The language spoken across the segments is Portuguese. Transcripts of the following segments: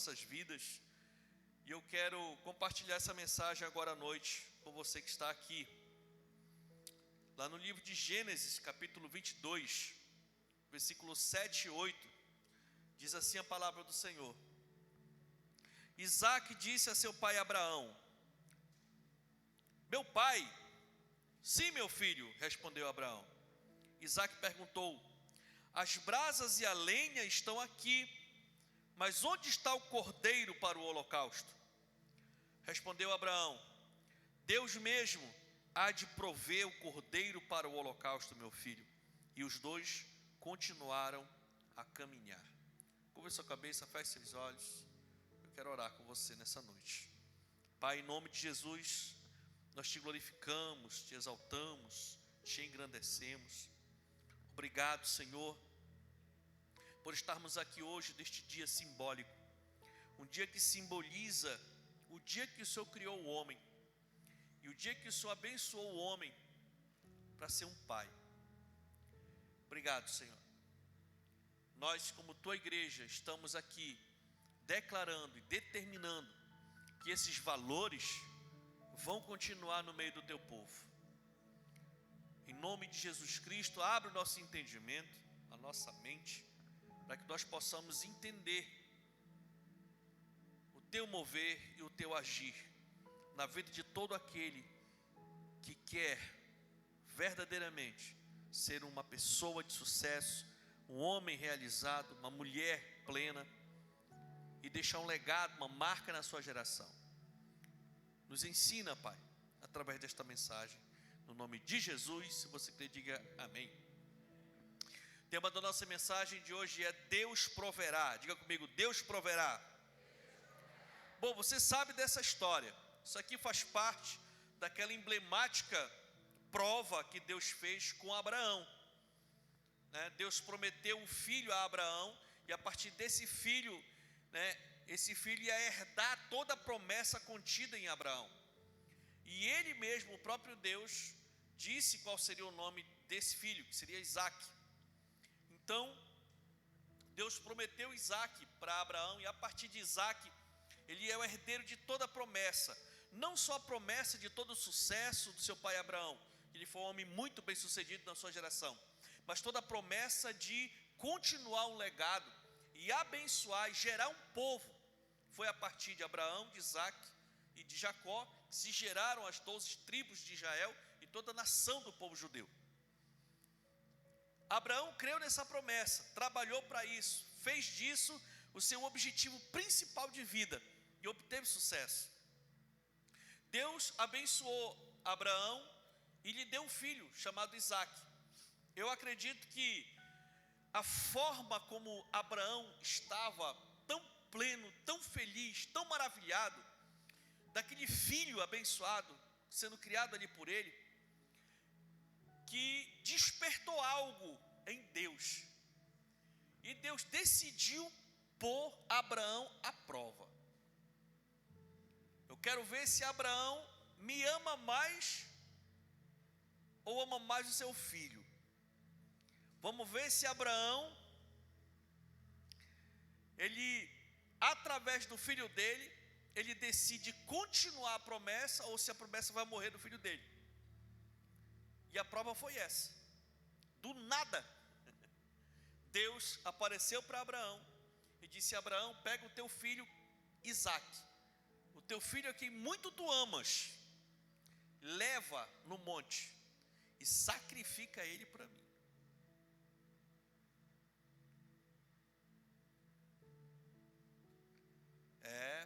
nossas vidas. E eu quero compartilhar essa mensagem agora à noite com você que está aqui. Lá no livro de Gênesis, capítulo 22, versículos 7 e 8, diz assim a palavra do Senhor. Isaque disse a seu pai Abraão: meu pai? Sim, meu filho, respondeu Abraão. Isaque perguntou: as brasas e a lenha estão aqui, mas onde está o cordeiro para o holocausto? Respondeu Abraão: Deus mesmo há de prover o cordeiro para o holocausto, meu filho. E os dois continuaram a caminhar. Curva sua cabeça, feche seus olhos. Eu quero orar com você nessa noite. Pai, em nome de Jesus, nós te glorificamos, te exaltamos, te engrandecemos. Obrigado, Senhor, por estarmos aqui hoje neste dia simbólico. Um dia que simboliza o dia que o Senhor criou o homem. E o dia que o Senhor abençoou o homem para ser um pai. Obrigado, Senhor. Nós, como tua igreja, estamos aqui declarando e determinando que esses valores vão continuar no meio do teu povo. Em nome de Jesus Cristo, abre o nosso entendimento, a nossa mente, para que nós possamos entender o teu mover e o teu agir na vida de todo aquele que quer verdadeiramente ser uma pessoa de sucesso, um homem realizado, uma mulher plena e deixar um legado, uma marca na sua geração. Nos ensina, Pai, através desta mensagem, no nome de Jesus. Se você crê, diga amém. O tema da nossa mensagem de hoje é Deus proverá. Diga comigo, Deus proverá. Bom, você sabe dessa história. Isso aqui faz parte daquela emblemática prova que Deus fez com Abraão. Deus prometeu um filho a Abraão, e a partir desse filho, esse filho ia herdar toda a promessa contida em Abraão. E ele mesmo, o próprio Deus, disse qual seria o nome desse filho, que seria Isaque. Então, Deus prometeu Isaque para Abraão, e a partir de Isaque, ele é o herdeiro de toda a promessa. Não só a promessa de todo o sucesso do seu pai Abraão, ele foi um homem muito bem sucedido na sua geração, mas toda a promessa de continuar um legado e abençoar e gerar um povo. Foi a partir de Abraão, de Isaque e de Jacó que se geraram as 12 tribos de Israel e toda a nação do povo judeu. Abraão creu nessa promessa, trabalhou para isso, fez disso o seu objetivo principal de vida e obteve sucesso. Deus abençoou Abraão e lhe deu um filho chamado Isaque. Eu acredito que a forma como Abraão estava tão pleno, tão feliz, tão maravilhado, daquele filho abençoado, sendo criado ali por ele, que despertou algo em Deus. E Deus decidiu pôr Abraão à prova. Eu quero ver se Abraão me ama mais ou ama mais o seu filho. Vamos ver se Abraão, ele, através do filho dele, ele decide continuar a promessa ou se a promessa vai morrer do filho dele. E a prova foi essa. Do nada, Deus apareceu para Abraão e disse: Abraão, pega o teu filho Isaque, o teu filho a quem muito tu amas, leva no monte e sacrifica ele para mim.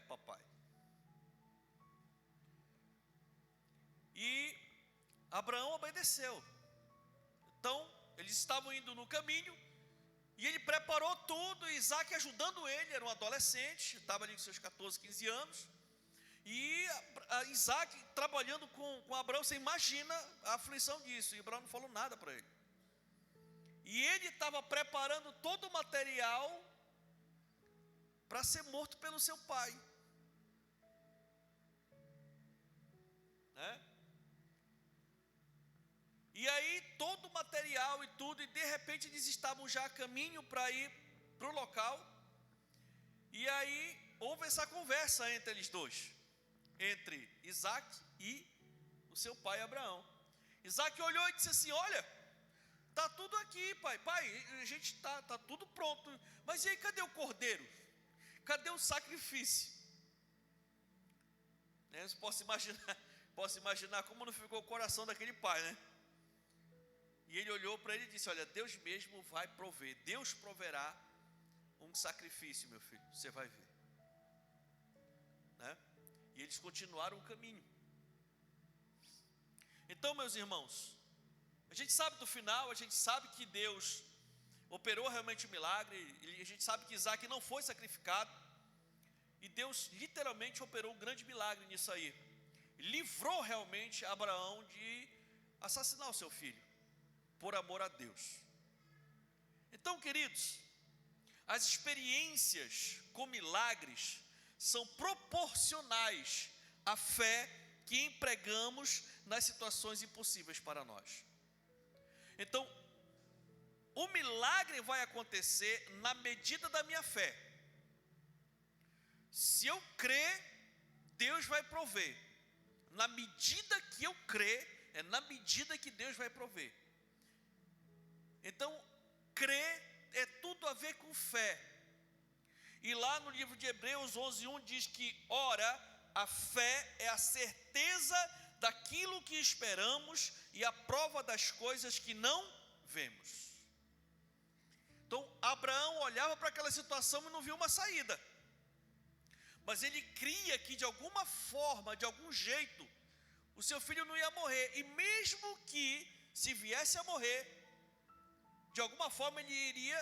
Papai. E Abraão obedeceu. Então, eles estavam indo no caminho e ele preparou tudo, e Isaque ajudando ele, era um adolescente, estava ali com seus 14, 15 anos. E Isaque trabalhando com Abraão. Você imagina a aflição disso, e Abraão não falou nada para ele. E ele estava preparando todo o material para ser morto pelo seu pai. E aí todo o material e tudo, e de repente eles estavam já a caminho para ir para o local. E aí houve essa conversa entre eles dois, entre Isaac e o seu pai Abraão. Isaac olhou e disse assim: olha, está tudo aqui, pai, a gente está tudo pronto, mas e aí, cadê o cordeiro? Cadê o sacrifício? Né? Eu posso imaginar como não ficou o coração daquele pai, né? E ele olhou para ele e disse: olha, Deus mesmo vai prover, Deus proverá um sacrifício, meu filho, você vai ver, né? E eles continuaram o caminho. Então, meus irmãos, a gente sabe do final, a gente sabe que Deus operou realmente um milagre, e a gente sabe que Isaac não foi sacrificado, e Deus literalmente operou um grande milagre nisso aí, livrou realmente Abraão de assassinar o seu filho, por amor a Deus. Então, queridos, as experiências com milagres são proporcionais à fé que empregamos nas situações impossíveis para nós. Então, o milagre vai acontecer na medida da minha fé. Se eu crer, Deus vai prover. Na medida que eu crer, é na medida que Deus vai prover. Então, crer é tudo a ver com fé. E lá no livro de Hebreus 11:1 diz que, ora, a fé é a certeza daquilo que esperamos e a prova das coisas que não vemos. Então, Abraão olhava para aquela situação e não viu uma saída, mas ele cria que de alguma forma, de algum jeito, o seu filho não ia morrer, e mesmo que se viesse a morrer, de alguma forma ele iria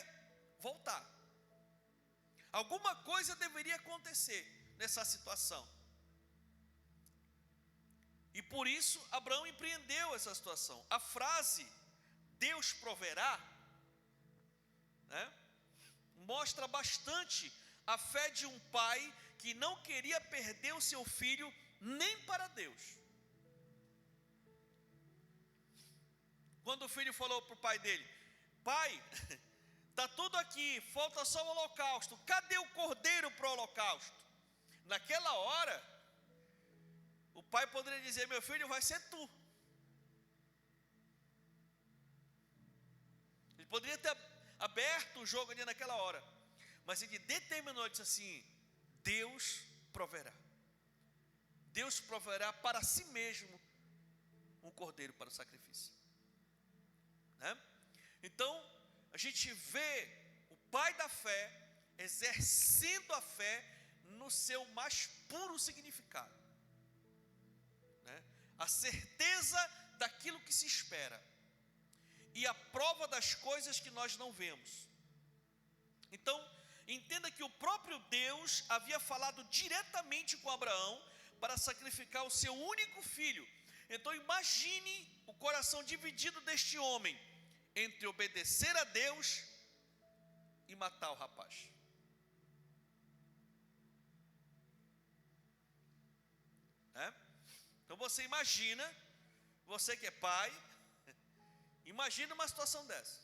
voltar. Alguma coisa deveria acontecer nessa situação. E por isso Abraão empreendeu essa situação. A frase Deus proverá, né, mostra bastante a fé de um pai que não queria perder o seu filho nem para Deus. Quando o filho falou para o pai dele: pai, está tudo aqui, falta só o holocausto, cadê o cordeiro para o holocausto? Naquela hora, o pai poderia dizer: meu filho, vai ser tu. Ele poderia ter aberto o jogo ali naquela hora, mas ele determinou e disse assim: Deus proverá. Deus proverá para si mesmo um cordeiro para o sacrifício, né? Então, a gente vê o pai da fé exercendo a fé no seu mais puro significado, né? A certeza daquilo que se espera e a prova das coisas que nós não vemos. Então, entenda que o próprio Deus havia falado diretamente com Abraão para sacrificar o seu único filho. Então, imagine o coração dividido deste homem entre obedecer a Deus e matar o rapaz. Né? Então você imagina, você que é pai, imagina uma situação dessa.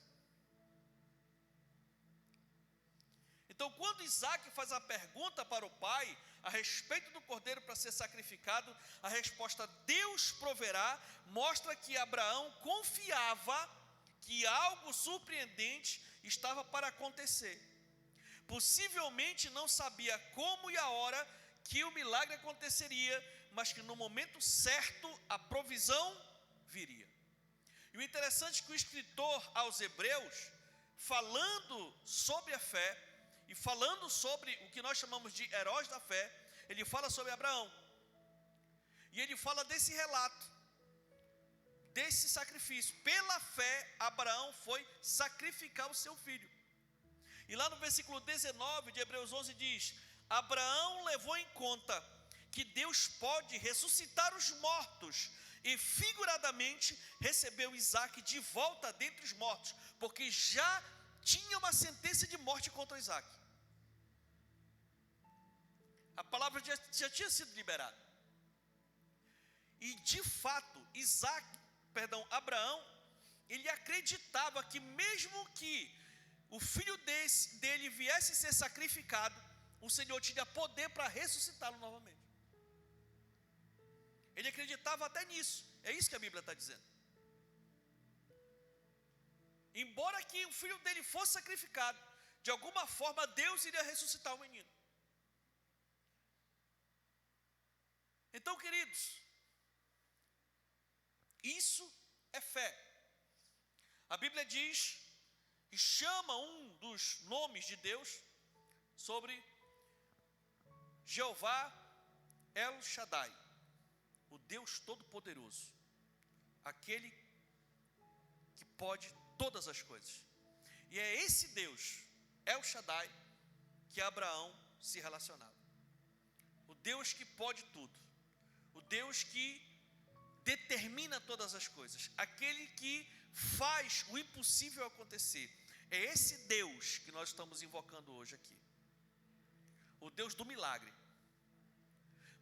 Então, quando Isaac faz a pergunta para o pai a respeito do cordeiro para ser sacrificado, a resposta Deus proverá mostra que Abraão confiava que algo surpreendente estava para acontecer. Possivelmente não sabia como e a hora que o milagre aconteceria, mas que no momento certo a provisão viria. E o interessante é que o escritor aos Hebreus, falando sobre a fé e falando sobre o que nós chamamos de heróis da fé, ele fala sobre Abraão. E ele fala desse relato, desse sacrifício. Pela fé, Abraão foi sacrificar o seu filho. E lá no versículo 19 de Hebreus 11 diz: Abraão levou em conta que Deus pode ressuscitar os mortos, e figuradamente recebeu Isaac de volta dentre os mortos, porque já tinha uma sentença de morte contra Isaac. A palavra já tinha sido liberada. E de fato, Abraão, ele acreditava que mesmo que o filho dele viesse a ser sacrificado, o Senhor tinha poder para ressuscitá-lo novamente. Ele acreditava até nisso. É isso que a Bíblia está dizendo. Embora que o filho dele fosse sacrificado, de alguma forma Deus iria ressuscitar o menino. Então, queridos, isso é fé. A Bíblia diz e chama um dos nomes de Deus sobre Jeová El Shaddai, o Deus Todo-Poderoso, aquele que pode todas as coisas. E é esse Deus, El Shaddai, que Abraão se relacionava. O Deus que pode tudo, o Deus que determina todas as coisas, aquele que faz o impossível acontecer. É esse Deus que nós estamos invocando hoje aqui, o Deus do milagre.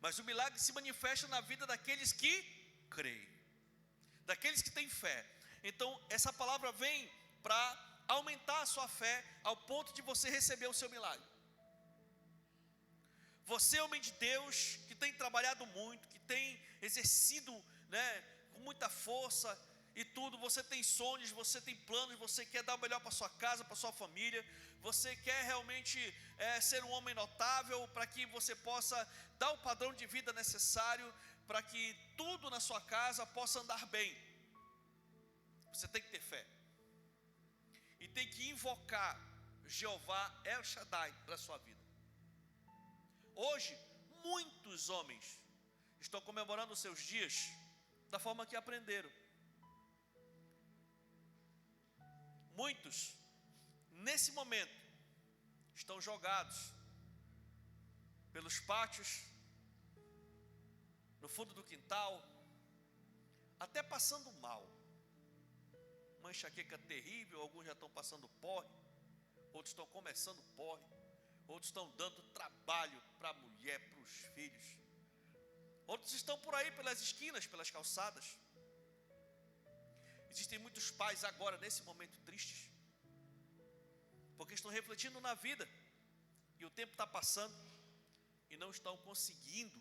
Mas o milagre se manifesta na vida daqueles que creem, daqueles que têm fé. Então essa palavra vem para aumentar a sua fé ao ponto de você receber o seu milagre. Você, homem de Deus, que tem trabalhado muito, que tem exercido, com muita força e tudo, você tem sonhos, você tem planos, você quer dar o melhor para sua casa, para sua família, você quer realmente ser um homem notável, para que você possa dar o padrão de vida necessário, para que tudo na sua casa possa andar bem. Você tem que ter fé, e tem que invocar Jeová El Shaddai para a sua vida. Hoje, muitos homens estão comemorando os seus dias da forma que aprenderam. Muitos, nesse momento, estão jogados pelos pátios, no fundo do quintal, até passando mal. Uma enxaqueca terrível, alguns já estão passando porre, outros estão começando porre, outros estão dando trabalho para a mulher, para os filhos. Outros estão por aí pelas esquinas, pelas calçadas. Existem muitos pais agora, nesse momento, tristes, porque estão refletindo na vida, e o tempo está passando, e não estão conseguindo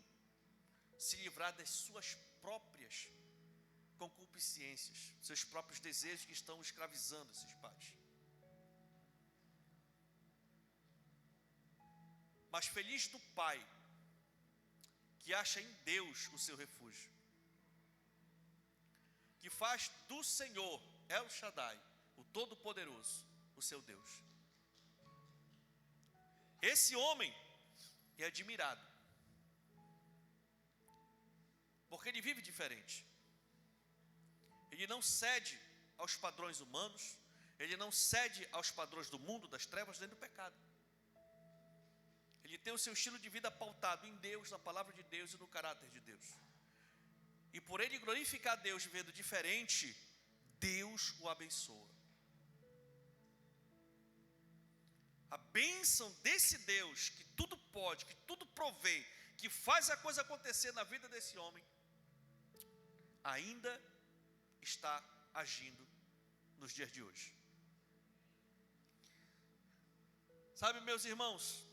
se livrar das suas próprias concupiscências, seus próprios desejos que estão escravizando esses pais. Mas feliz do pai que acha em Deus o seu refúgio, que faz do Senhor El Shaddai, o Todo-Poderoso, o seu Deus. Esse homem é admirado, porque ele vive diferente. Ele não cede aos padrões humanos, ele não cede aos padrões do mundo, das trevas, nem do pecado. Ele tem o seu estilo de vida pautado em Deus, na palavra de Deus e no caráter de Deus. E por ele glorificar Deus vivendo diferente, Deus o abençoa. A bênção desse Deus, que tudo pode, que tudo provê, que faz a coisa acontecer na vida desse homem, ainda está agindo nos dias de hoje. Sabe, meus irmãos,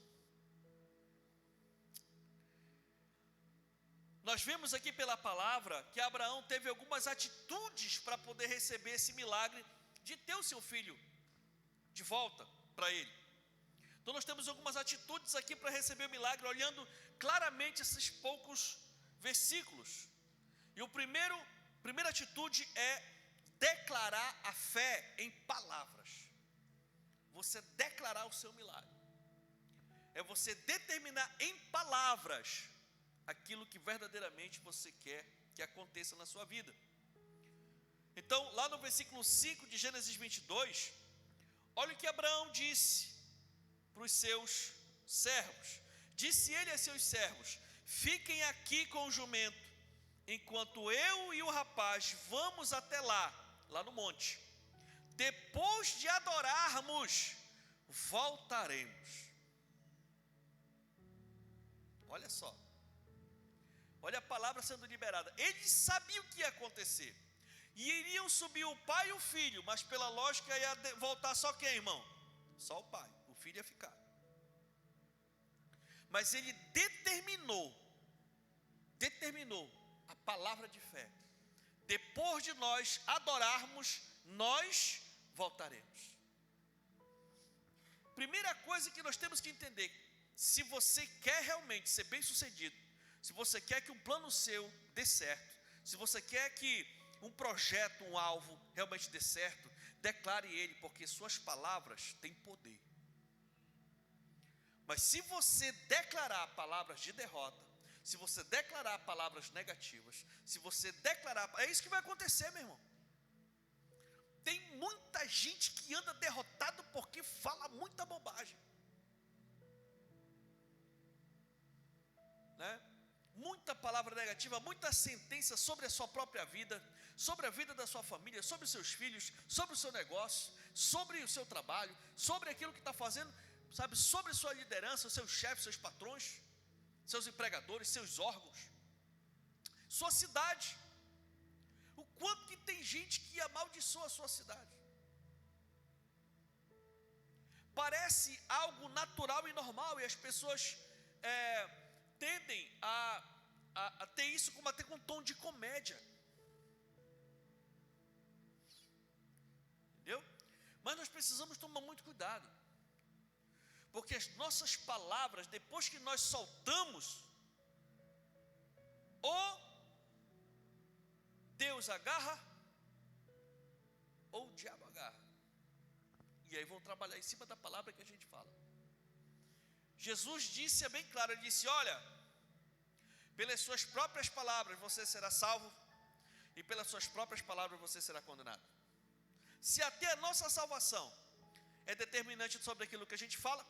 nós vemos aqui pela palavra que Abraão teve algumas atitudes para poder receber esse milagre de ter o seu filho de volta para ele. Então nós temos algumas atitudes aqui para receber o milagre, olhando claramente esses poucos versículos. E a primeira atitude é declarar a fé em palavras. Você declarar o seu milagre. É você determinar em palavras aquilo que verdadeiramente você quer que aconteça na sua vida. Então, lá no versículo 5 de Gênesis 22, olha o que Abraão disse para os seus servos. Disse ele a seus servos: fiquem aqui com o jumento, enquanto eu e o rapaz vamos até lá no monte. Depois de adorarmos, voltaremos. Olha só. Olha a palavra sendo liberada. Eles sabiam o que ia acontecer. E iriam subir o pai e o filho, mas pela lógica ia voltar só quem, irmão? Só o pai. O filho ia ficar. mas ele determinou a palavra de fé. Depois de nós adorarmos, nós voltaremos. Primeira coisa que nós temos que entender: se você quer realmente ser bem sucedido, se você quer que um plano seu dê certo, se você quer que um projeto, um alvo realmente dê certo, declare ele, porque suas palavras têm poder. Mas se você declarar palavras de derrota, se você declarar palavras negativas, se você declarar, é isso que vai acontecer, meu irmão. Tem muita gente que anda derrotado porque fala muita bobagem, né? Muita palavra negativa, muita sentença sobre a sua própria vida, sobre a vida da sua família, sobre os seus filhos, sobre o seu negócio, sobre o seu trabalho, sobre aquilo que está fazendo, sabe, sobre sua liderança, os seus chefes, seus patrões, seus empregadores, seus órgãos, sua cidade. O quanto que tem gente que amaldiçoa a sua cidade. Parece algo natural e normal, e as pessoas tendem a ter isso como até com um tom de comédia. Entendeu? Mas nós precisamos tomar muito cuidado, porque as nossas palavras, depois que nós soltamos, ou Deus agarra, ou o diabo agarra. E aí vão trabalhar em cima da palavra que a gente fala. Jesus disse, é bem claro, ele disse: olha, pelas suas próprias palavras você será salvo, e pelas suas próprias palavras você será condenado. Se até a nossa salvação é determinante sobre aquilo que a gente fala,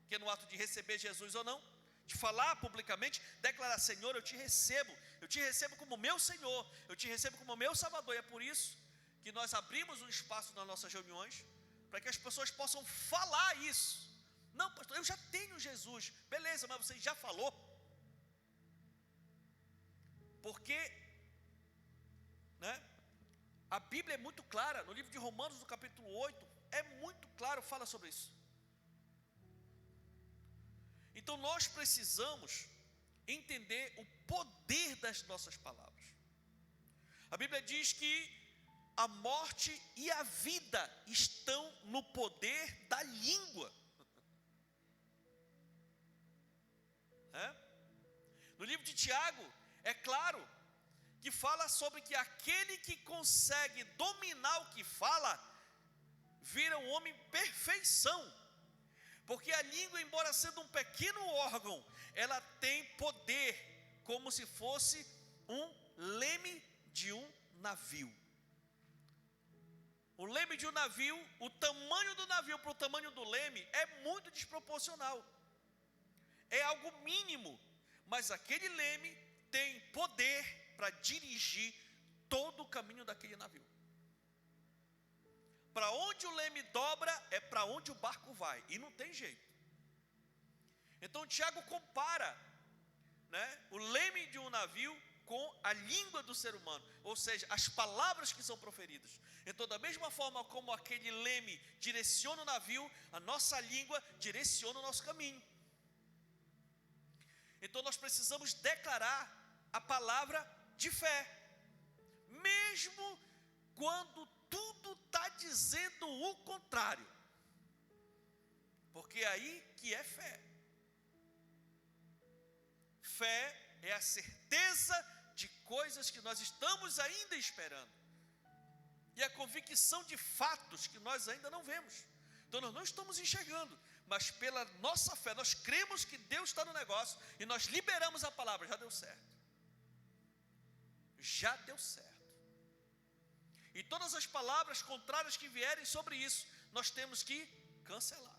que é no ato de receber Jesus ou não, de falar publicamente, declarar: Senhor, eu te recebo como meu Senhor, eu te recebo como meu Salvador. E é por isso que nós abrimos um espaço nas nossas reuniões, para que as pessoas possam falar isso. Não, pastor, eu já tenho Jesus. Beleza, mas você já falou? Porque, né, a Bíblia é muito clara, no livro de Romanos, no capítulo 8, é muito claro, fala sobre isso. Então nós precisamos entender o poder das nossas palavras. A Bíblia diz que a morte e a vida estão no poder da língua. No livro de Tiago, é claro que fala sobre que aquele que consegue dominar o que fala, vira um homem perfeição. Porque a língua, embora sendo um pequeno órgão, ela tem poder, como se fosse um leme de um navio. O leme de um navio, o tamanho do navio para o tamanho do leme é muito desproporcional. É algo mínimo, mas aquele leme tem poder para dirigir todo o caminho daquele navio. Para onde o leme dobra, é para onde o barco vai, e não tem jeito. Então Tiago compara, né, o leme de um navio com a língua do ser humano, ou seja, as palavras que são proferidas. Então, da mesma forma como aquele leme direciona o navio, a nossa língua direciona o nosso caminho. Então nós precisamos declarar a palavra de fé, mesmo quando tudo está dizendo o contrário, porque é aí que é fé. Fé é a certeza de coisas que nós estamos ainda esperando, e a convicção de fatos que nós ainda não vemos. Então nós não estamos enxergando, mas pela nossa fé, nós cremos que Deus está no negócio, e nós liberamos a palavra. Já deu certo. Já deu certo. E todas as palavras contrárias que vierem sobre isso, nós temos que cancelar.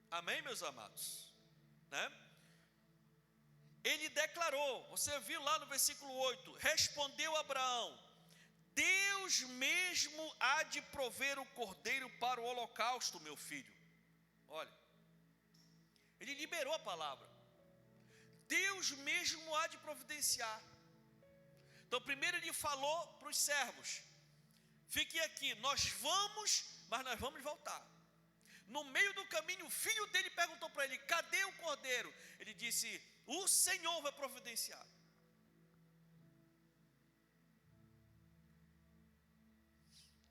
Amém, meus amados? Né? Ele declarou, você viu lá no versículo 8, respondeu Abraão: Deus mesmo há de prover o cordeiro para o holocausto, meu filho. Olha, ele liberou a palavra. Deus mesmo há de providenciar. Então primeiro ele falou para os servos: fiquem aqui, nós vamos, mas nós vamos voltar. No meio do caminho, o filho dele perguntou para ele: cadê o cordeiro? Ele disse: o Senhor vai providenciar.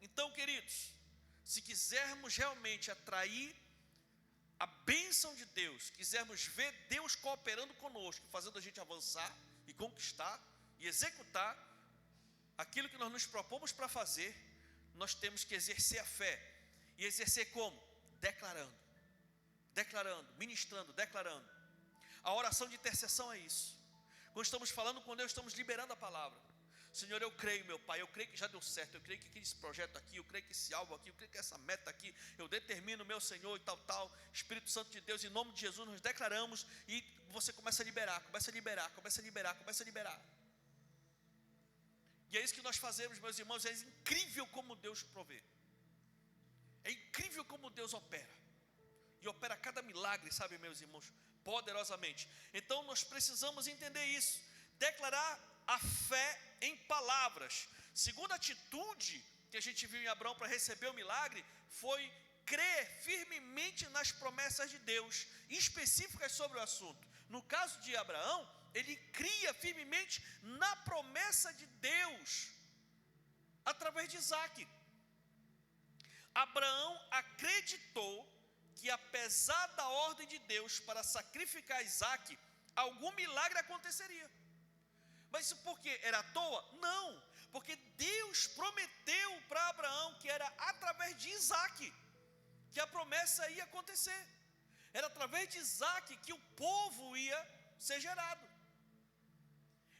Então, queridos, se quisermos realmente atrair a bênção de Deus, quisermos ver Deus cooperando conosco, fazendo a gente avançar e conquistar e executar aquilo que nós nos propomos para fazer, nós temos que exercer a fé. E exercer como? Declarando, ministrando, declarando. A oração de intercessão é isso. Quando estamos falando com Deus, estamos liberando a palavra. Senhor, eu creio, meu Pai, eu creio que já deu certo, eu creio que esse projeto aqui, eu creio que esse alvo aqui, eu creio que essa meta aqui, eu determino, meu Senhor, e tal, Espírito Santo de Deus, em nome de Jesus, nós declaramos, e você começa a liberar. E é isso que nós fazemos, meus irmãos. É incrível como Deus provê, é incrível como Deus opera, e opera cada milagre, sabe, meus irmãos, poderosamente. Então nós precisamos entender isso, declarar a fé em palavras. Segunda atitude que a gente viu em Abraão para receber o milagre foi crer firmemente nas promessas de Deus, específicas sobre o assunto. No caso de Abraão, ele cria firmemente na promessa de Deus através de Isaque. Abraão acreditou que, apesar da ordem de Deus para sacrificar Isaque, algum milagre aconteceria. Mas isso por quê? Era à toa? Não, porque Deus prometeu para Abraão que era através de Isaque que a promessa ia acontecer. Era através de Isaque que o povo ia ser gerado.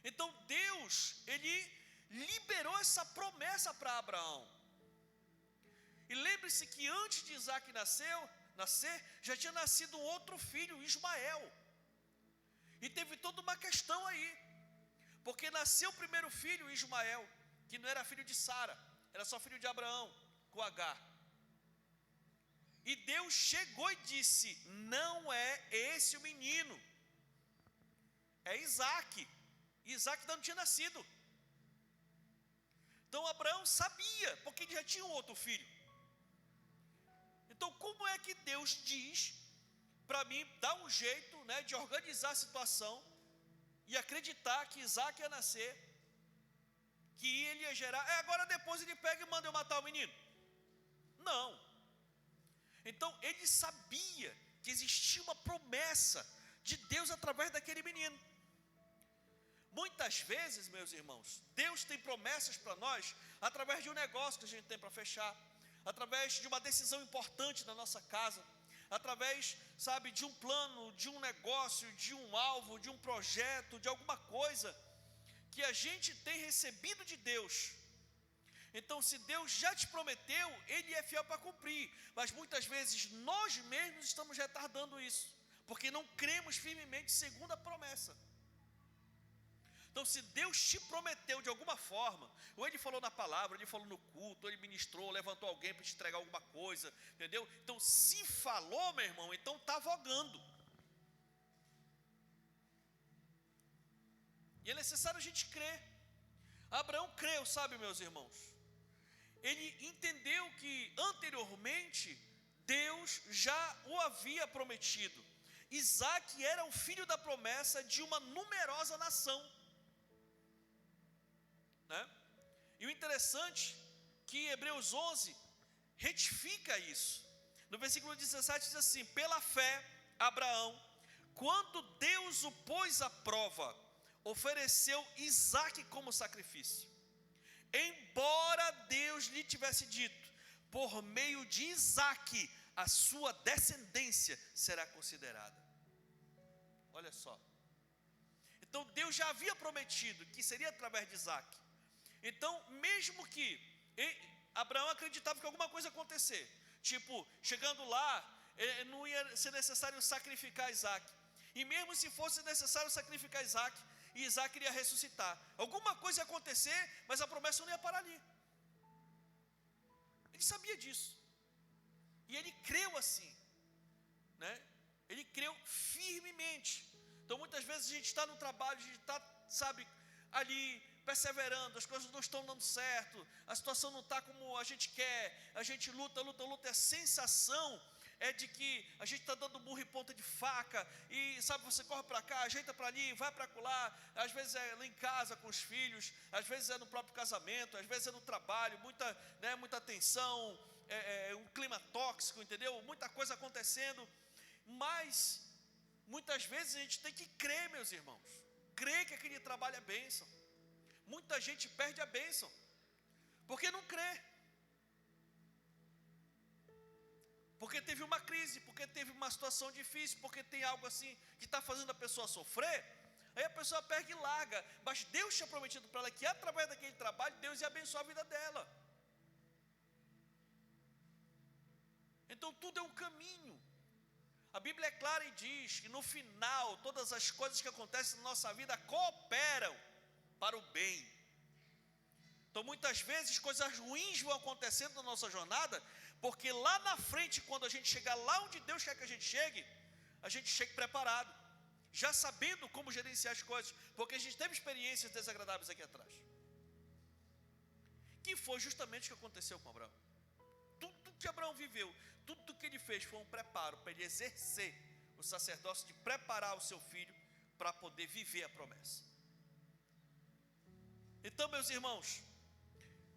Então Deus, ele liberou essa promessa para Abraão. E lembre-se que antes de Isaque nascer, já tinha nascido um outro filho, Ismael. E teve toda uma questão aí, porque nasceu o primeiro filho, Ismael, que não era filho de Sara, era só filho de Abraão, com Agar. E Deus chegou e disse: não é esse o menino, é Isaque. E Isaque ainda não tinha nascido. Então Abraão sabia, porque ele já tinha um outro filho. Então como é que Deus diz para mim, dar um jeito, né, de organizar a situação e acreditar que Isaque ia nascer, que ele ia gerar, agora depois ele pega e manda eu matar o menino? Não. Então ele sabia que existia uma promessa de Deus através daquele menino. Muitas vezes, meus irmãos, Deus tem promessas para nós através de um negócio que a gente tem para fechar, através de uma decisão importante na nossa casa, através, sabe, de um plano, de um negócio, de um alvo, de um projeto, de alguma coisa que a gente tem recebido de Deus. Então, se Deus já te prometeu, Ele é fiel para cumprir. Mas muitas vezes nós mesmos estamos retardando isso, porque não cremos firmemente segundo a promessa. Então, se Deus te prometeu de alguma forma, ou Ele falou na palavra, Ele falou no culto, ou Ele ministrou, levantou alguém para te entregar alguma coisa, entendeu? Então, se falou, meu irmão, então está vogando. E é necessário a gente crer. Abraão creu, sabe, meus irmãos? Ele entendeu que anteriormente Deus já o havia prometido. Isaque era o filho da promessa de uma numerosa nação, né? E o interessante que Hebreus 11 retifica isso. No versículo 17 diz assim: pela fé Abraão, quando Deus o pôs à prova, ofereceu Isaque como sacrifício, embora Deus lhe tivesse dito: por meio de Isaque a sua descendência será considerada. Olha só. Então Deus já havia prometido que seria através de Isaque. Então, mesmo que Abraão acreditava que alguma coisa ia acontecer, tipo, chegando lá, não ia ser necessário sacrificar Isaque. E mesmo se fosse necessário sacrificar Isaque, Isaque iria ressuscitar. Alguma coisa ia acontecer, mas a promessa não ia parar ali. Ele sabia disso. E ele creu assim, né? Ele creu firmemente. Então muitas vezes a gente está no trabalho, a gente está, sabe, ali perseverando, as coisas não estão dando certo, a situação não está como a gente quer, a gente luta, é a sensação é de que a gente está dando burro em ponta de faca, e sabe, você corre para cá, ajeita para ali, vai para lá, às vezes é lá em casa com os filhos, às vezes é no próprio casamento, às vezes é no trabalho, muita tensão, um clima tóxico, entendeu? Muita coisa acontecendo, mas muitas vezes a gente tem que crer, meus irmãos, crer que aquele trabalho é bênção. Muita gente perde a bênção, porque não crê. Porque teve uma crise, porque teve uma situação difícil, porque tem algo assim que está fazendo a pessoa sofrer, aí a pessoa pega e larga. Mas Deus tinha prometido para ela que através daquele trabalho, Deus ia abençoar a vida dela. Então tudo é um caminho. A Bíblia é clara e diz que no final, todas as coisas que acontecem na nossa vida cooperam para o bem. Então muitas vezes coisas ruins vão acontecendo na nossa jornada, porque lá na frente, quando a gente chegar lá onde Deus quer que a gente chegue preparado, já sabendo como gerenciar as coisas, porque a gente teve experiências desagradáveis aqui atrás, que foi justamente o que aconteceu com Abraão. Tudo que Abraão viveu, tudo que ele fez foi um preparo para ele exercer o sacerdócio, de preparar o seu filho para poder viver a promessa. Então, meus irmãos,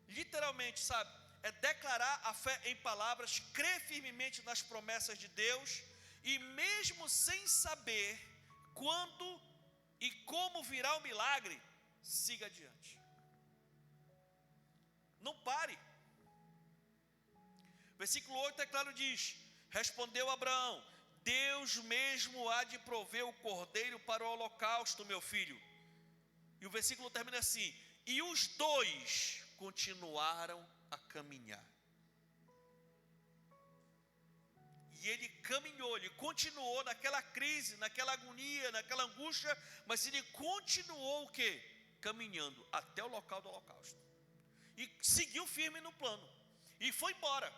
literalmente, sabe, é declarar a fé em palavras, crer firmemente nas promessas de Deus, e mesmo sem saber quando e como virá o milagre, siga adiante. Não pare. Versículo 8 é claro, diz: respondeu Abraão: Deus mesmo há de prover o cordeiro para o holocausto, meu filho. E o versículo termina assim: e os dois continuaram a caminhar. E ele caminhou, ele continuou naquela crise, naquela agonia, naquela angústia, mas ele continuou o quê? Caminhando até o local do holocausto. E seguiu firme no plano. E foi embora.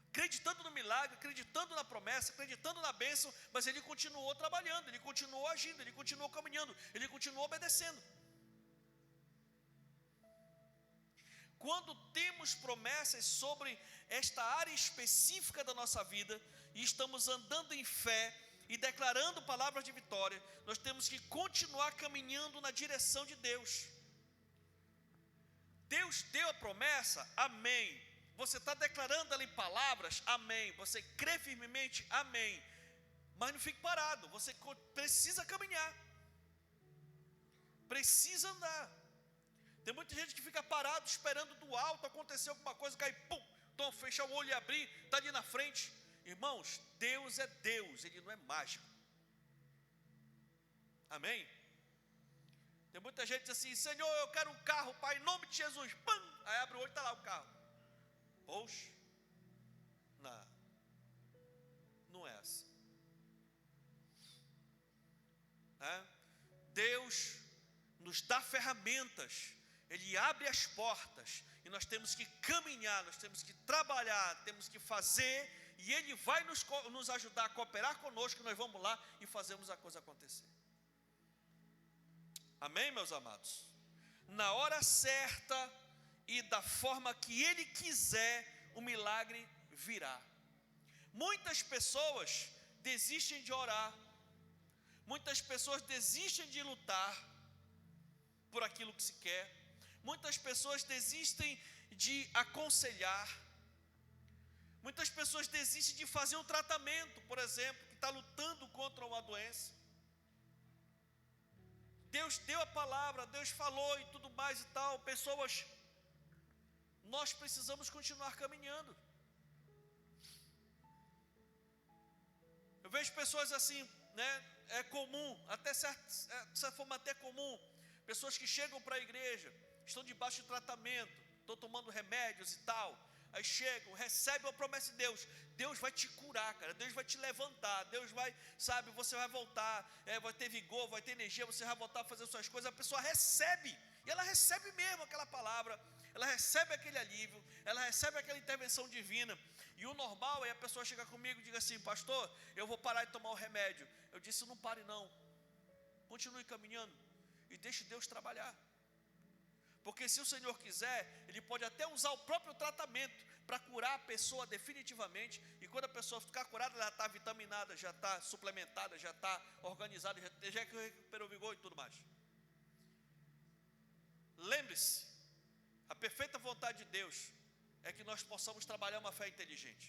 Acreditando no milagre, acreditando na promessa, acreditando na bênção, mas ele continuou trabalhando, ele continuou agindo, ele continuou caminhando, ele continuou obedecendo. Quando temos promessas sobre esta área específica da nossa vida, e estamos andando em fé e declarando palavras de vitória, nós temos que continuar caminhando na direção de Deus. Deus deu a promessa? Amém. Você está declarando ela em palavras? Amém. Você crê firmemente? Amém. Mas não fique parado, você precisa caminhar, precisa andar. Tem muita gente que fica parado, esperando do alto acontecer alguma coisa, cair, pum, então fechar o olho e abrir, está ali na frente. Irmãos, Deus é Deus, Ele não é mágico. Amém? Tem muita gente que diz assim: Senhor, eu quero um carro, Pai, em nome de Jesus. Pum! Aí abre o olho e está lá o carro. Poxa, não é assim. Deus nos dá ferramentas, Ele abre as portas, e nós temos que caminhar, nós temos que trabalhar, temos que fazer, e Ele vai nos ajudar a cooperar conosco, nós vamos lá e fazemos a coisa acontecer. Amém, meus amados? Na hora certa e da forma que Ele quiser, o milagre virá. Muitas pessoas desistem de orar, muitas pessoas desistem de lutar por aquilo que se quer, muitas pessoas desistem de aconselhar, muitas pessoas desistem de fazer um tratamento, por exemplo, que está lutando contra uma doença. Deus deu a palavra, Deus falou e tudo mais e tal, nós precisamos continuar caminhando. Eu vejo pessoas assim, né? É comum, até de certa forma até comum, pessoas que chegam para a igreja, estão debaixo de tratamento, estão tomando remédios e tal, aí chegam, recebem a promessa de Deus, Deus vai te curar, cara, Deus vai te levantar, Deus vai, sabe, você vai voltar, vai ter vigor, vai ter energia, você vai voltar a fazer suas coisas. A pessoa recebe, e ela recebe mesmo aquela palavra, ela recebe aquele alívio, ela recebe aquela intervenção divina. E o normal é a pessoa chegar comigo e dizer assim: pastor, eu vou parar de tomar o remédio. Eu disse: não pare não, continue caminhando e deixe Deus trabalhar. Porque se o Senhor quiser, Ele pode até usar o próprio tratamento para curar a pessoa definitivamente. E quando a pessoa ficar curada, ela está vitaminada, já está suplementada, já está organizada, já recuperou o vigor e tudo mais. Lembre-se, a perfeita vontade de Deus é que nós possamos trabalhar uma fé inteligente.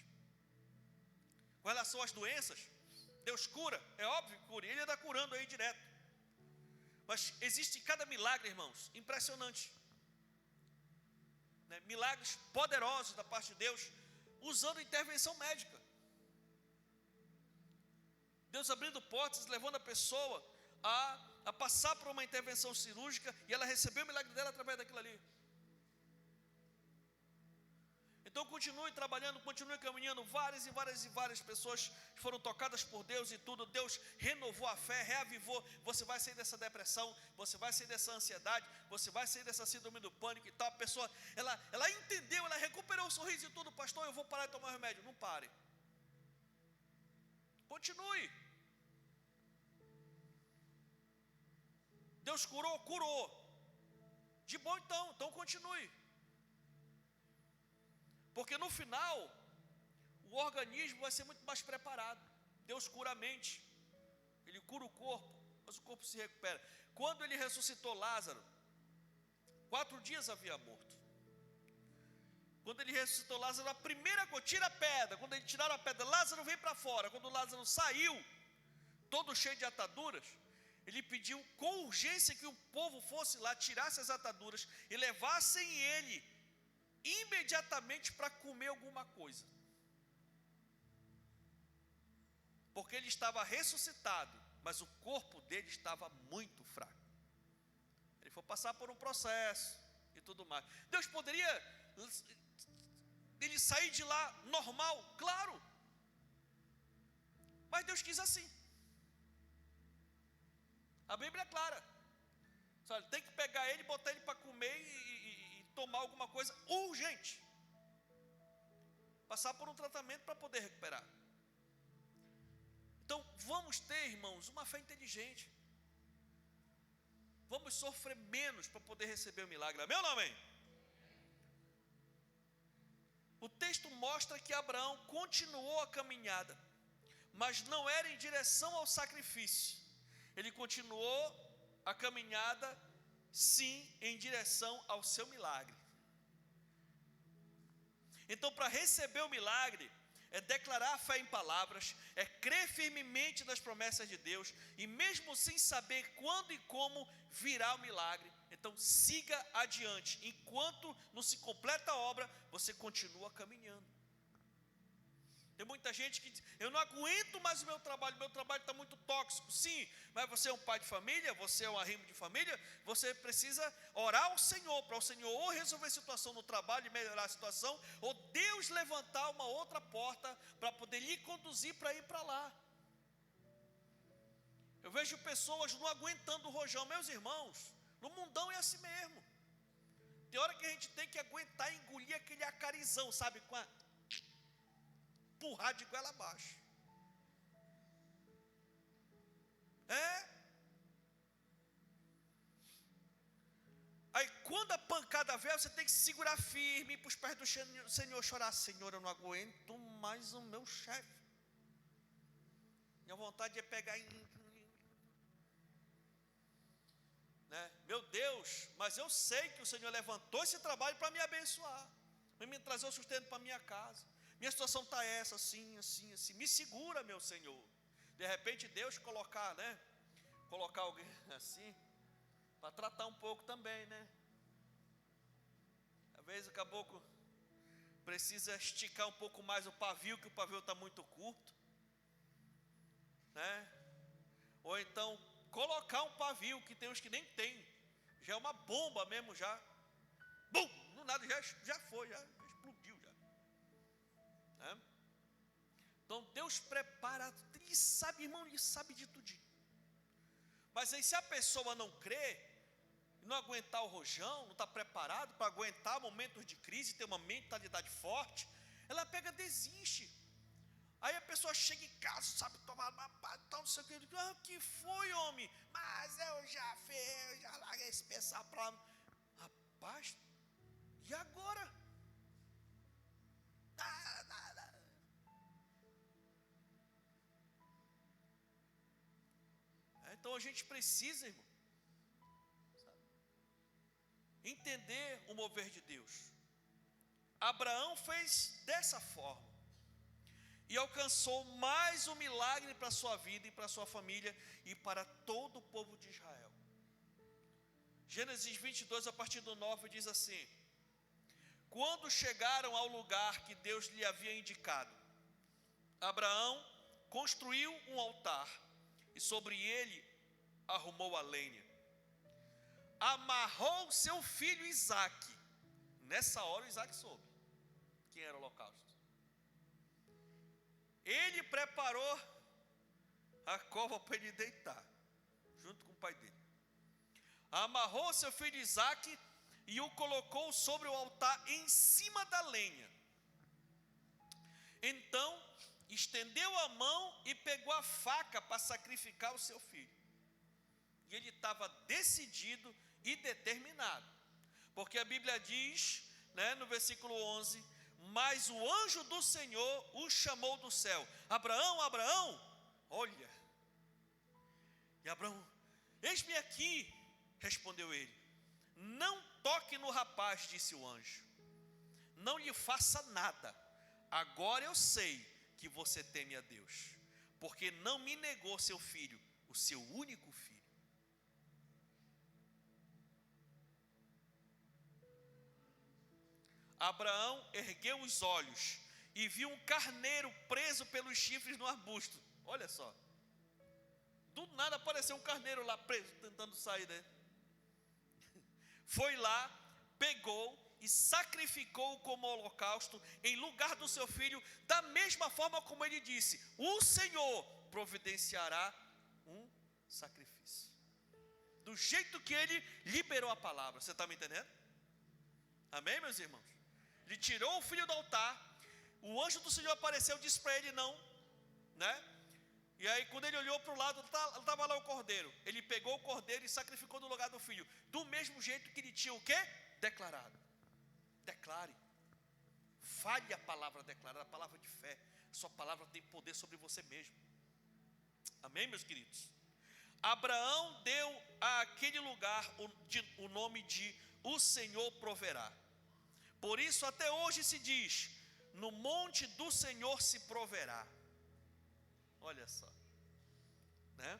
Com relação às doenças, Deus cura, é óbvio que cura, Ele está curando aí direto. Mas existe cada milagre, irmãos, impressionante. Né? Milagres poderosos da parte de Deus, usando intervenção médica. Deus abrindo portas, levando a pessoa a passar por uma intervenção cirúrgica, e ela recebeu o milagre dela através daquilo ali. Então continue trabalhando, continue caminhando. Várias pessoas foram tocadas por Deus e tudo. Deus renovou a fé, reavivou. Você vai sair dessa depressão, você vai sair dessa ansiedade, você vai sair dessa síndrome do pânico e tal. A pessoa, ela entendeu, ela recuperou o sorriso e tudo. Pastor, eu vou parar de tomar remédio. Não pare. Continue. Deus curou. De bom então continue. Porque no final, o organismo vai ser muito mais preparado. Deus cura a mente, Ele cura o corpo, mas o corpo se recupera. Quando Ele ressuscitou Lázaro, 4 dias havia morto. Quando Ele ressuscitou Lázaro, a primeira coisa, tira a pedra. Quando Ele tiraram a pedra, Lázaro veio para fora. Quando Lázaro saiu, todo cheio de ataduras, Ele pediu com urgência que o povo fosse lá, tirasse as ataduras e levassem ele imediatamente para comer alguma coisa, porque ele estava ressuscitado, mas o corpo dele estava muito fraco. Ele foi passar por um processo e tudo mais. Deus poderia ele sair de lá normal, claro, mas Deus quis assim. A Bíblia é clara. Sabe, tem que pegar ele, botar ele para comer e tomar alguma coisa urgente. Passar por um tratamento para poder recuperar. Então, vamos ter, irmãos, uma fé inteligente. Vamos sofrer menos para poder receber o milagre. Amém ou não amém? O texto mostra que Abraão continuou a caminhada, mas não era em direção ao sacrifício. Ele continuou a caminhada, sim, em direção ao seu milagre. Então, para receber o milagre, é declarar a fé em palavras, é crer firmemente nas promessas de Deus, e mesmo sem saber quando e como virá o milagre, então siga adiante. Enquanto não se completa a obra, você continua caminhando. Tem muita gente que diz, eu não aguento mais o meu trabalho está muito tóxico. Sim, mas você é um pai de família, você é um arrimo de família, você precisa orar ao Senhor, para o Senhor ou resolver a situação no trabalho e melhorar a situação, ou Deus levantar uma outra porta para poder lhe conduzir para ir para lá. Eu vejo pessoas não aguentando o rojão. Meus irmãos, no mundão é assim mesmo. Tem hora que a gente tem que aguentar engolir aquele acarizão, sabe, com a empurrar de goela abaixo. Aí quando a pancada vier, você tem que se segurar firme, ir para os pés do Senhor, chorar. Senhor, eu não aguento mais o meu chefe. Minha vontade é pegar né? Meu Deus, mas eu sei que o Senhor levantou esse trabalho para me abençoar, para me trazer o sustento para a minha casa. Minha situação está essa, assim. Me segura, meu Senhor. De repente Deus colocar alguém assim, para tratar um pouco também, né? Às vezes o caboclo precisa esticar um pouco mais o pavio, que o pavio está muito curto, né? Ou então colocar um pavio, que tem uns que nem tem, já é uma bomba mesmo, já, bum, no nada, já foi, já explodiu, já. Né? Então Deus prepara, Ele sabe, irmão, Ele sabe de tudinho. Mas aí se a pessoa não crê, não aguentar o rojão, não está preparado para aguentar momentos de crise, ter uma mentalidade forte, ela pega, desiste. Aí a pessoa chega em casa, sabe tomar uma paz, tal, não sei o que. Que foi, homem? Mas eu já larguei esse pensar para. Rapaz, e agora? a gente precisa, irmão, sabe, entender o mover de Deus. Abraão fez dessa forma e alcançou mais um milagre para a sua vida e para a sua família e para todo o povo de Israel. Gênesis 22, a partir do 9, diz assim: quando chegaram ao lugar que Deus lhe havia indicado, Abraão construiu um altar e sobre ele arrumou a lenha. Amarrou seu filho Isaque. Nessa hora Isaque soube quem era o holocausto. Ele preparou a cova para ele deitar, junto com o pai dele. Amarrou seu filho Isaque e o colocou sobre o altar em cima da lenha. Então estendeu a mão e pegou a faca para sacrificar o seu filho. E ele estava decidido e determinado, porque a Bíblia diz, né, no versículo 11: mas o anjo do Senhor o chamou do céu: Abraão, Abraão. Olha, e Abraão: eis-me aqui, respondeu ele. Não toque no rapaz, disse o anjo, não lhe faça nada. Agora eu sei que você teme a Deus, porque não me negou seu filho, o seu único filho. Abraão ergueu os olhos e viu um carneiro preso pelos chifres no arbusto. Olha só, do nada apareceu um carneiro lá preso, tentando sair, né? Foi lá, pegou e sacrificou como holocausto em lugar do seu filho, da mesma forma como ele disse: o Senhor providenciará um sacrifício. Do jeito que ele liberou a palavra. Você está me entendendo? Amém, meus irmãos? Ele tirou o filho do altar, o anjo do Senhor apareceu e disse para ele não, né? E aí quando ele olhou para o lado, estava lá o cordeiro. Ele pegou o cordeiro e sacrificou no lugar do filho, do mesmo jeito que ele tinha o quê? Declarado. Declare, fale a palavra declarada, a palavra de fé. Sua palavra tem poder sobre você mesmo. Amém, meus queridos? Abraão deu àquele lugar o nome de o Senhor proverá. Por isso até hoje se diz: no monte do Senhor se proverá. Olha só, né?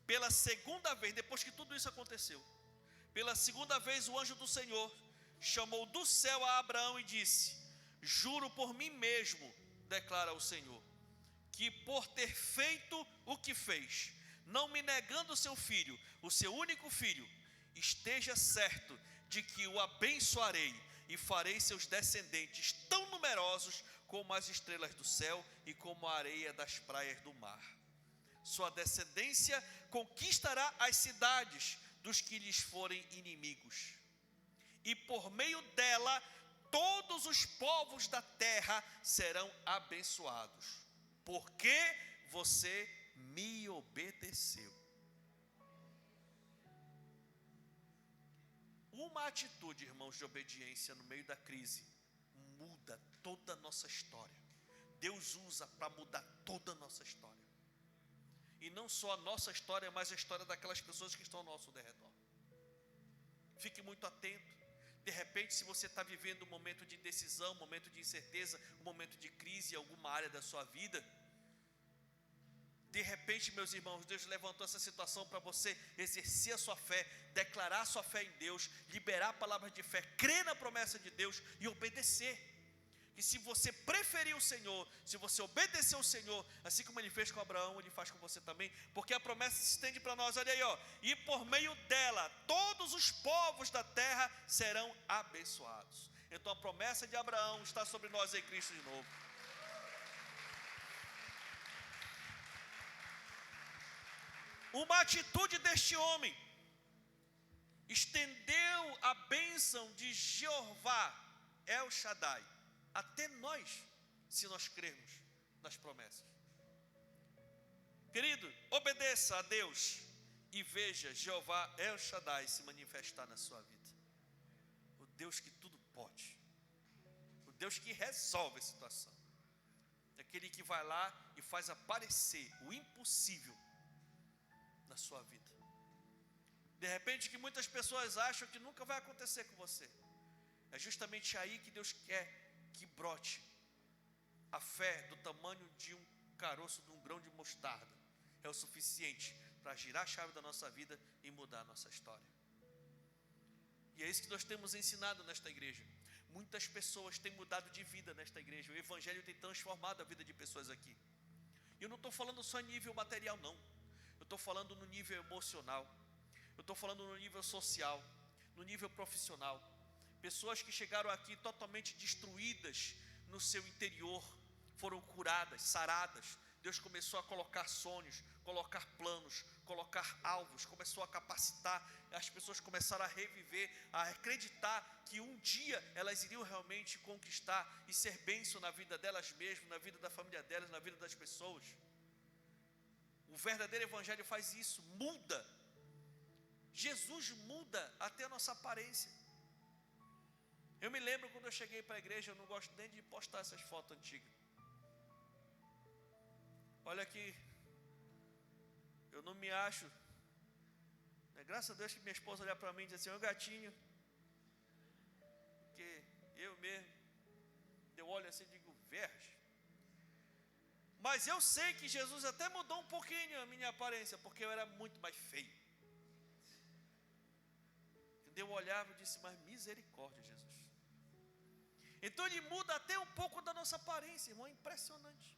Pela segunda vez, depois que tudo isso aconteceu, pela segunda vez o anjo do Senhor chamou do céu a Abraão e disse: juro por mim mesmo, declara o Senhor, que por ter feito o que fez, não me negando o seu filho, o seu único filho, esteja certo de que o abençoarei e farei seus descendentes tão numerosos como as estrelas do céu e como a areia das praias do mar. Sua descendência conquistará as cidades dos que lhes forem inimigos, e por meio dela todos os povos da terra serão abençoados, porque você me obedeceu. Uma atitude, irmãos, de obediência no meio da crise muda toda a nossa história. Deus usa para mudar toda a nossa história. E não só a nossa história, mas a história daquelas pessoas que estão ao nosso derredor. Fique muito atento. De repente, se você está vivendo um momento de indecisão, um momento de incerteza, um momento de crise em alguma área da sua vida, de repente, meus irmãos, Deus levantou essa situação para você exercer a sua fé, declarar a sua fé em Deus, liberar a palavra de fé, crer na promessa de Deus e obedecer. E se você preferir o Senhor, se você obedecer ao Senhor, assim como Ele fez com Abraão, Ele faz com você também, porque a promessa se estende para nós, olha aí, ó, e por meio dela, todos os povos da terra serão abençoados. Então a promessa de Abraão está sobre nós em Cristo de novo. Uma atitude deste homem estendeu a bênção de Jeová El Shaddai até nós, se nós crermos nas promessas. Querido, obedeça a Deus e veja Jeová El Shaddai se manifestar na sua vida. O Deus que tudo pode, o Deus que resolve a situação, aquele que vai lá e faz aparecer o impossível na sua vida. De repente que muitas pessoas acham que nunca vai acontecer com você. É justamente aí que Deus quer que brote a fé do tamanho de um caroço de um grão de mostarda. É o suficiente para girar a chave da nossa vida e mudar a nossa história. E é isso que nós temos ensinado nesta igreja. Muitas pessoas têm mudado de vida nesta igreja. O Evangelho tem transformado a vida de pessoas aqui. E eu não estou falando só em nível material, não. Eu estou falando no nível emocional. Eu estou falando no nível social, no nível profissional. Pessoas que chegaram aqui totalmente destruídas no seu interior, foram curadas, saradas. Deus começou a colocar sonhos, colocar planos, colocar alvos, começou a capacitar. As pessoas começaram a reviver, a acreditar que um dia elas iriam realmente conquistar e ser bênção na vida delas mesmas, na vida da família delas, na vida das pessoas. O verdadeiro evangelho faz isso, muda. Jesus muda até a nossa aparência. Eu me lembro quando eu cheguei para a igreja, eu não gosto nem de postar essas fotos antigas. Olha aqui, eu não me acho, né? Graças a Deus que minha esposa olha para mim e diz assim: ô gatinho, porque eu mesmo, eu olho assim e digo, verge. Mas eu sei que Jesus até mudou um pouquinho a minha aparência, porque eu era muito mais feio. Eu olhava e disse, mas misericórdia, Jesus. Então Ele muda até um pouco da nossa aparência, irmão, é impressionante.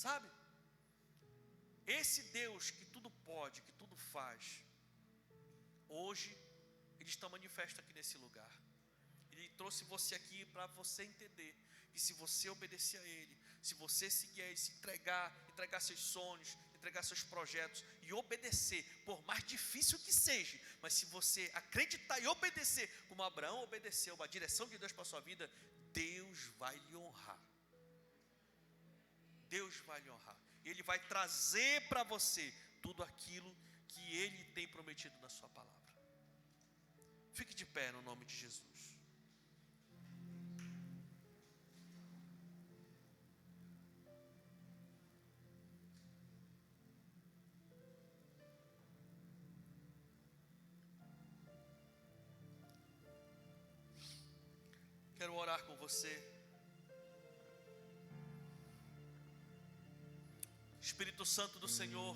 Sabe? Esse Deus que tudo pode, que tudo faz, hoje Ele está manifesto aqui nesse lugar. Ele trouxe você aqui para você entender que se você obedecer a Ele, se você seguir a Ele, se entregar seus sonhos, entregar seus projetos e obedecer, por mais difícil que seja, mas se você acreditar e obedecer, como Abraão obedeceu a direção de Deus para a sua vida, Deus vai lhe honrar. Deus vai lhe honrar. Ele vai trazer para você tudo aquilo que Ele tem prometido na sua palavra. Fique de pé no nome de Jesus. Quero orar com você. Espírito Santo do Senhor,